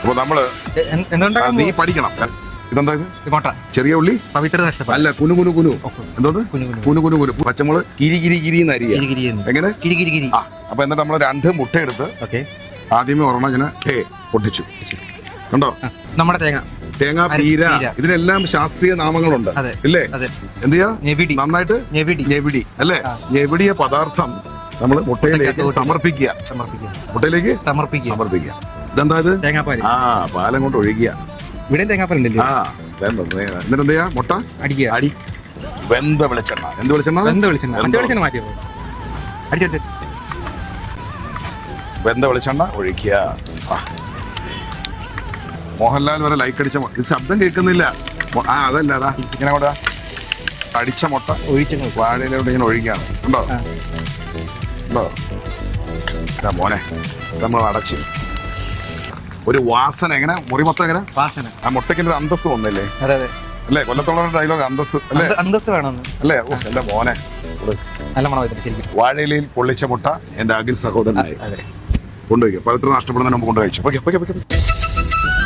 അപ്പൊ നമ്മള് നീ പഠിക്കണം. ഇതെന്താ ഇത്? ചെറിയ ഉള്ളി അല്ല, കുനു കുനു കുനു. എന്തോന്ന്? കുനു കുനു കുനു. പച്ചമുളക് കിരി കിരി കിരി എന്നരിയ. എങ്ങനെ? അപ്പൊ എന്നിട്ട് നമ്മള് 2 മുട്ട എടുത്ത് ആദ്യമേ ഒരെണ്ണം ഇങ്ങനെ പൊട്ടിച്ചു. കണ്ടോ? നമ്മുടെ തേങ്ങ, പീര, ഇതിനെല്ലാം ശാസ്ത്രീയ നാമങ്ങളുണ്ട് ഇല്ലേ? എന്ത് ചെയ്യാ? നന്നായിട്ട് ഞെവിടി അല്ലേ? ഞെവിടിയ പദാർത്ഥം നമ്മൾ മുട്ടയിലേക്ക് സമർപ്പിക്കുക. ഇതെന്താ ഇത്? ആ, പാലം കൊണ്ട് ഒഴുകിയ. എന്നിട്ട് എന്ത് ചെയ്യാ? മുട്ട അടി. വെന്ത വെളിച്ചെണ്ണ. എന്ത് വെളിച്ചെണ്ണ? വെന്ത വെളിച്ചെണ്ണ ഒഴിക്കുക. മോഹൻലാൽ വരെ ലൈക്ക് അടിച്ച ഇത് ശബ്ദം കേൾക്കുന്നില്ല. അതല്ല, അതാ ഇങ്ങനെ കൂടെ അടിച്ച മുട്ട വാഴയിലോട്ട് ഇങ്ങനെ ഒഴിക്കുകയാണ്. ഉണ്ടോ? മോനെ നമ്മൾ അടച്ച് ഒരു വാസന. എങ്ങനെ? മുറി മൊത്തം എങ്ങനെ? ആ മുട്ടയ്ക്ക് ഒരു അന്തസ് വന്നില്ലേ? അല്ലേ? കൊല്ലത്തോളം ഡയലോഗ് അന്തസ് അല്ലേ? അല്ലേ? എന്റെ മോനെ, വാഴയിലയിൽ പൊള്ളിച്ച മുട്ട എന്റെ അഖിൽ സഹോദരനായി കൊണ്ടുപോയി. പവിത്ര നഷ്ടപ്പെടുന്നതിന് മുമ്പ് കൊണ്ടുപോയി.